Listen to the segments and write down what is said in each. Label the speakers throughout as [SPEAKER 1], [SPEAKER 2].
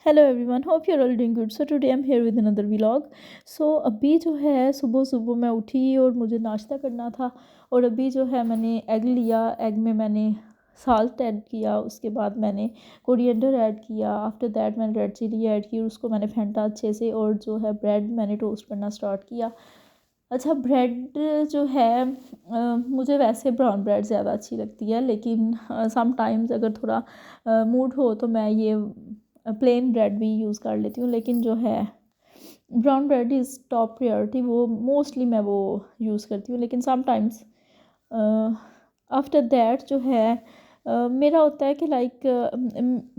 [SPEAKER 1] Hello everyone, hope you are all doing good. So today I am here with another vlog. So अभी जो है सुबह सुबह मैं उठी और मुझे नाश्ता करना था। और अभी जो है मैंने एग लिया। एग में मैंने साल्ट ऐड किया, उसके बाद मैंने कोरिएंडर ऐड किया। आफ्टर दैट मैंने रेड चिली ऐड की और उसको मैंने फेंटा अच्छे से। और जो है ब्रेड मैंने टोस्ट करना स्टार्ट किया। अच्छा, ब्रेड जो है मुझे वैसे ब्राउन ब्रेड ज़्यादा अच्छी लगती है, लेकिन सम टाइम्स अगर थोड़ा मूड हो तो मैं ये प्लेन ब्रेड भी यूज़ कर लेती हूँ। लेकिन जो है brown bread is top priority, वो मोस्टली मैं वो यूज़ करती हूँ। लेकिन सम टाइम्स आफ्टर दैट जो है मेरा होता है कि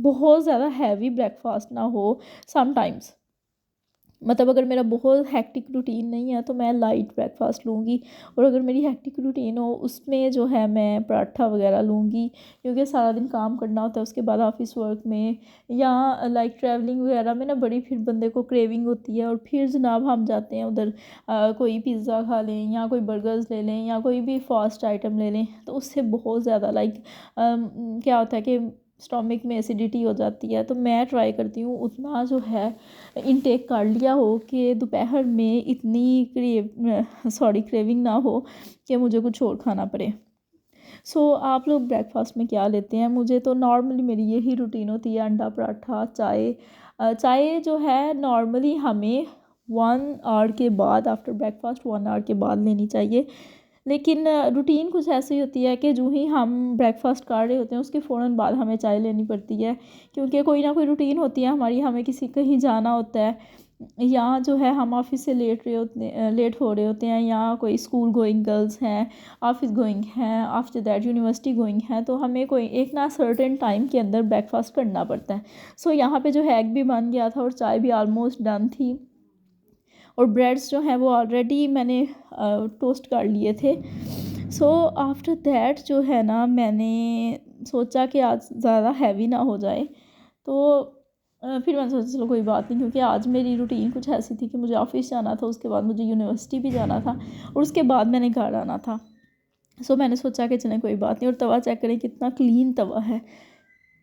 [SPEAKER 1] बहुत ज़्यादा हैवी ब्रेकफास्ट ना हो। सम टाइम्स मतलब अगर मेरा बहुत हेक्टिक रूटीन नहीं है तो मैं लाइट ब्रेकफास्ट लूँगी। और अगर मेरी हेक्टिक रूटीन हो उसमें जो है मैं पराठा वगैरह लूँगी, क्योंकि सारा दिन काम करना होता है। उसके बाद ऑफिस वर्क में या ट्रैवलिंग वगैरह में ना बड़ी फिर बंदे को क्रेविंग होती है। और फिर जनाब हम जाते हैं उधर कोई पिज़्ज़ा खा लें या कोई बर्गर्स ले लें या कोई भी फास्ट आइटम ले लें, तो उससे बहुत ज़्यादा क्या होता है कि स्टोमिक में एसिडिटी हो जाती है। तो मैं ट्राई करती हूँ उतना जो है इनटेक कर लिया हो कि दोपहर में इतनी क्रेविंग ना हो कि मुझे कुछ और खाना पड़े। सो आप लोग ब्रेकफास्ट में क्या लेते हैं? मुझे तो नॉर्मली मेरी यही रूटीन होती है, अंडा पराठा, चाय। चाय जो है नॉर्मली हमें 1 आवर के बाद, आफ्टर ब्रेकफास्ट 1 आवर के बाद लेनी चाहिए। लेकिन रूटीन कुछ ऐसी होती है कि जो ही हम ब्रेकफास्ट कर रहे होते हैं उसके फ़ौरन बाद हमें चाय लेनी पड़ती है, क्योंकि कोई ना कोई रूटीन होती है हमारी। हमें किसी कहीं जाना होता है, या जो है हम ऑफिस से लेट हो रहे होते हैं, या कोई स्कूल गोइंग गर्ल्स हैं, ऑफिस गोइंग हैं, आफ्टर दैट यूनिवर्सिटी गोइंग हैं, तो हमें कोई एक ना सर्टेन टाइम के अंदर ब्रेकफास्ट करना पड़ता है। सो यहाँ पे जो है एग भी बन गया था और चाय भी ऑलमोस्ट डन थी। और ब्रेड्स जो हैं वो ऑलरेडी मैंने टोस्ट कर लिए थे। सो आफ्टर दैट जो है ना मैंने सोचा कि आज ज़्यादा हैवी ना हो जाए। तो फिर मैंने सोचा चलो कोई बात नहीं, क्योंकि आज मेरी रूटीन कुछ ऐसी थी कि मुझे ऑफिस जाना था, उसके बाद मुझे यूनिवर्सिटी भी जाना था और उसके बाद मैंने घर आना था। सो मैंने सोचा कि चलें कोई बात नहीं। और तवा चेक करें कितना क्लीन तवा है।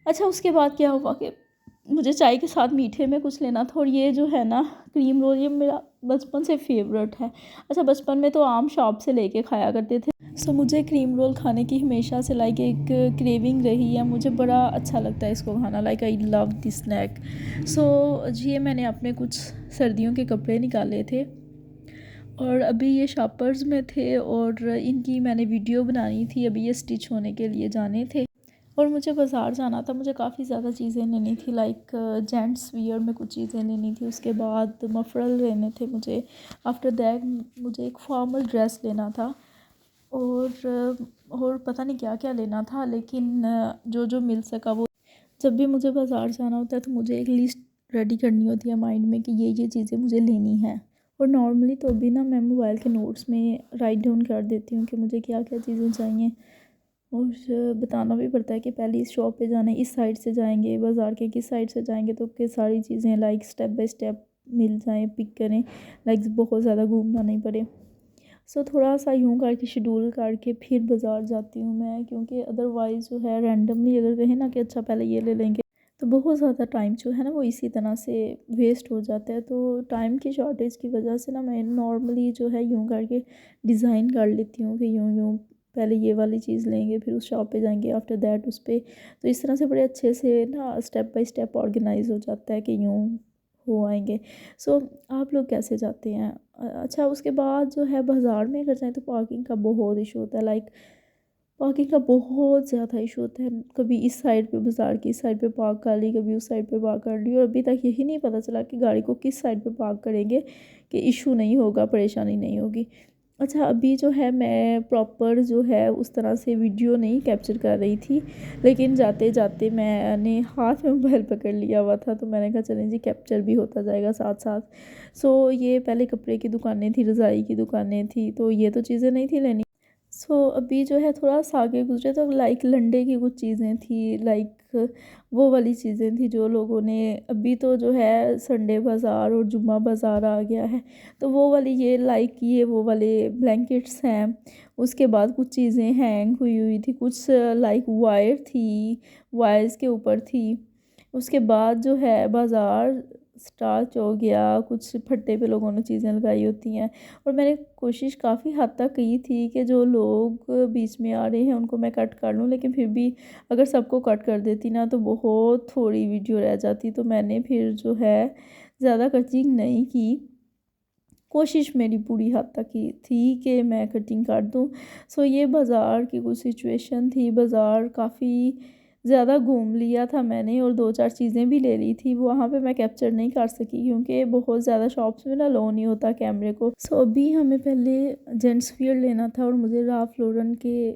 [SPEAKER 1] अच्छा, उसके बाद क्या हुआ कि मुझे चाय के साथ मीठे में कुछ लेना था। और ये जो है ना क्रीम रोल, ये मेरा बचपन से फेवरेट है। अच्छा, बचपन में तो आम शॉप से लेके खाया करते थे। सो मुझे क्रीम रोल खाने की हमेशा से एक क्रेविंग रही है। मुझे बड़ा अच्छा लगता है इसको खाना, आई लव दिस स्नैक। सो ये मैंने अपने कुछ सर्दियों के कपड़े निकाले थे और अभी ये शॉपर्स में थे और इनकी मैंने वीडियो बनानी थी। अभी ये स्टिच होने के लिए जाने थे और मुझे बाज़ार जाना था। मुझे काफ़ी ज़्यादा चीज़ें लेनी थी, जेंट्स वियर में कुछ चीज़ें लेनी थी। उसके बाद मफरल लेने थे मुझे। आफ्टर दैट मुझे एक फॉर्मल ड्रेस लेना था और पता नहीं क्या क्या लेना था। लेकिन जो जो मिल सका वो। जब भी मुझे बाज़ार जाना होता है तो मुझे एक लिस्ट रेडी करनी होती है माइंड में कि ये चीज़ें मुझे लेनी है। और नॉर्मली तो अभी ना मैं मोबाइल के नोट्स में राइट डाउन कर देती हूँ कि मुझे क्या क्या चीज़ें चाहिए। और बताना भी पड़ता है कि पहले इस शॉप पे जाना है, इस साइड से जाएंगे, बाज़ार के किस साइड से जाएंगे, तो कि सारी चीज़ें स्टेप बाय स्टेप मिल जाएं, पिक करें, बहुत ज़्यादा घूमना नहीं पड़े। सो थोड़ा सा यूँ करके शेड्यूल करके फिर बाज़ार जाती हूँ मैं, क्योंकि अदरवाइज़ जो है रैंडमली अगर कहें ना कि अच्छा पहले ये ले लेंगे, तो बहुत ज़्यादा टाइम जो है ना वो इसी तरह से वेस्ट हो जाता है। तो टाइम की शॉर्टेज की वजह से ना मैं नॉर्मली जो है यूँ करके डिज़ाइन कर लेती हूँ कि यूँ यूँ पहले ये वाली चीज़ लेंगे, फिर उस शॉप पे जाएंगे, आफ्टर दैट उस पर। तो इस तरह से बड़े अच्छे से ना स्टेप बाय स्टेप ऑर्गेनाइज हो जाता है कि यूँ हो आएंगे। सो आप लोग कैसे जाते हैं? अच्छा, उसके बाद जो है बाज़ार में अगर जाएँ तो पार्किंग का बहुत इशू होता है। पार्किंग का बहुत ज़्यादा इशू होता है। कभी इस साइड पे बाज़ार की इस साइड पे पार्क कर ली, कभी उस साइड पे पार्क कर ली, और अभी तक यही नहीं पता चला कि गाड़ी को किस साइड पे पार्क करेंगे कि इशू नहीं होगा, परेशानी नहीं होगी। अच्छा, अभी जो है मैं प्रॉपर जो है उस तरह से वीडियो नहीं कैप्चर कर रही थी, लेकिन जाते जाते मैंने हाथ में मोबाइल पकड़ लिया हुआ था, तो मैंने कहा चलें जी कैप्चर भी होता जाएगा साथ साथ। सो ये पहले कपड़े की दुकानें थी, रज़ाई की दुकानें थी, तो ये तो चीज़ें नहीं थी लेनी। सो अभी जो है थोड़ा सा आगे गुजरे तो लंडे की कुछ चीज़ें थी, वो वाली चीज़ें थी जो लोगों ने। अभी तो जो है संडे बाज़ार और जुम्मा बाज़ार आ गया है, तो वो वाली ये वो वाले ब्लैंकेट्स हैं। उसके बाद कुछ चीज़ें हैंग हुई हुई थी, कुछ वायर थी, वायर्स के ऊपर थी। उसके बाद जो है बाज़ार स्टार्ट हो गया, कुछ फट्टे पे लोगों ने चीज़ें लगाई होती हैं। और मैंने कोशिश काफ़ी हद तक की थी कि जो लोग बीच में आ रहे हैं उनको मैं कट कर लूँ, लेकिन फिर भी अगर सबको कट कर देती ना तो बहुत थोड़ी वीडियो रह जाती। तो मैंने फिर जो है ज़्यादा कटिंग नहीं की। कोशिश मेरी पूरी हद तक की थी कि मैं कटिंग कर दूँ। सो ये बाज़ार की कुछ सिचुएशन थी। बाज़ार काफ़ी ज़्यादा घूम लिया था मैंने और 2-4 चीज़ें भी ले ली थी। वहाँ पे मैं कैप्चर नहीं कर सकी क्योंकि बहुत ज़्यादा शॉप्स में ना अलाउ नहीं होता कैमरे को। सो अभी हमें पहले जेंट्स वियर लेना था और मुझे राल्फ लॉरेन के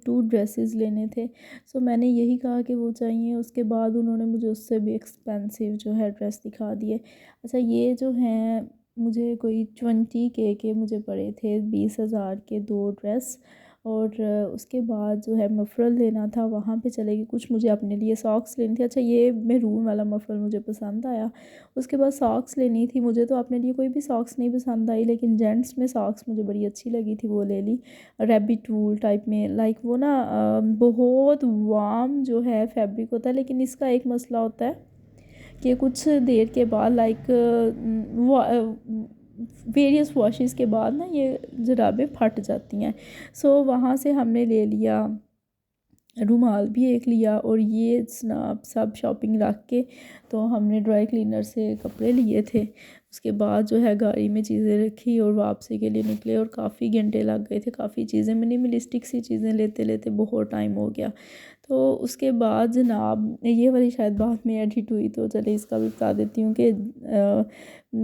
[SPEAKER 1] 2 ड्रेसेस लेने थे। सो मैंने यही कहा कि वो चाहिए। उसके बाद उन्होंने मुझे उससे भी एक्सपेंसिव जो है ड्रेस दिखा दिए। अच्छा, ये जो हैं मुझे कोई 20K के मुझे पड़े थे, 20,000 के 2 ड्रेस। और उसके बाद जो है मफरल लेना था, वहाँ पे चले गए। कुछ मुझे अपने लिए सॉक्स लेनी थी। अच्छा, ये मैरून वाला मफरल मुझे पसंद आया। उसके बाद सॉक्स लेनी थी। मुझे तो अपने लिए कोई भी सॉक्स नहीं पसंद आई, लेकिन जेंट्स में सॉक्स मुझे बड़ी अच्छी लगी थी, वो ले ली। रैबिट वूल टाइप में, लाइक वो ना बहुत वार्म जो है फैब्रिक होता है, लेकिन इसका एक मसला होता है कि कुछ देर के बाद लाइक वेरियस वॉशेस के बाद ना ये जुराबें फट जाती हैं। सो वहाँ से हमने ले लिया, रुमाल भी एक लिया और ये स्नाप सब शॉपिंग रख के तो हमने ड्राई क्लीनर से कपड़े लिए थे। उसके बाद जो है गाड़ी में चीज़ें रखी और वापसी के लिए निकले और काफ़ी घंटे लग गए थे। काफ़ी चीज़ें मिनिमलिस्टिक सी चीज़ें लेते लेते बहुत टाइम हो गया। तो उसके बाद जनाब ये वाली शायद बाद में एडिट हुई, तो चले इसका भी बता देती हूँ कि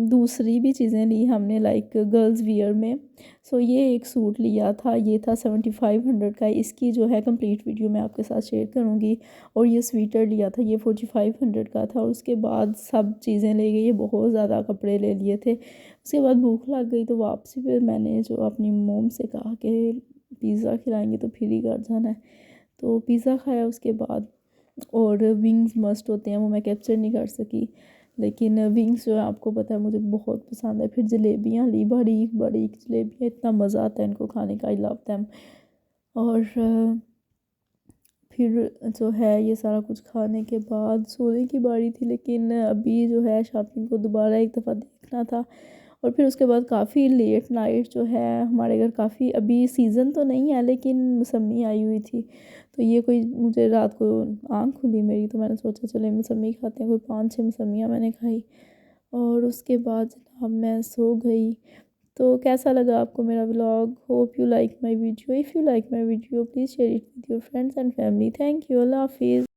[SPEAKER 1] दूसरी भी चीज़ें ली हमने लाइक गर्ल्स वियर में। सो ये एक सूट लिया था, ये था 7500 का। इसकी जो है कंप्लीट वीडियो मैं आपके साथ शेयर करूँगी। और ये स्वेटर लिया था, ये 4500 का था। और उसके बाद सब चीज़ें ले गई, ये बहुत ज़्यादा कपड़े ले लिए थे। उसके बाद भूख लग गई तो वापसी पे मैंने जो अपनी मोम से कहा कि पिज़्ज़ा खिलाएंगे तो फिर ही घर जाना है। तो पिज़्ज़ा खाया उसके बाद। और विंग्स मस्ट होते हैं, वो मैं कैप्चर नहीं कर सकी, लेकिन विंग्स जो है आपको पता है मुझे बहुत पसंद है। फिर जलेबियाँ ली, बारीक बारीक जलेबियाँ, इतना मज़ा आता है इनको खाने का, आई लव दैम। और फिर जो है ये सारा कुछ खाने के बाद सोने की बारी थी, लेकिन अभी जो है शॉपिंग को दोबारा एक दफ़ा देखना था। और फिर उसके बाद काफ़ी लेट नाइट जो है हमारे घर, काफ़ी अभी सीज़न तो नहीं है लेकिन मौसमी आई हुई थी। तो ये कोई मुझे रात को आँख खुली मेरी, तो मैंने सोचा चले मौसमी खाते हैं। कोई 5-6 मौसमियाँ मैंने खाई और उसके बाद जनाब मैं सो गई। तो कैसा लगा आपको मेरा vlog? Hope you like my video. If you like my video please share it with your friends and family. Thank you. अल्लाह हाफिज़।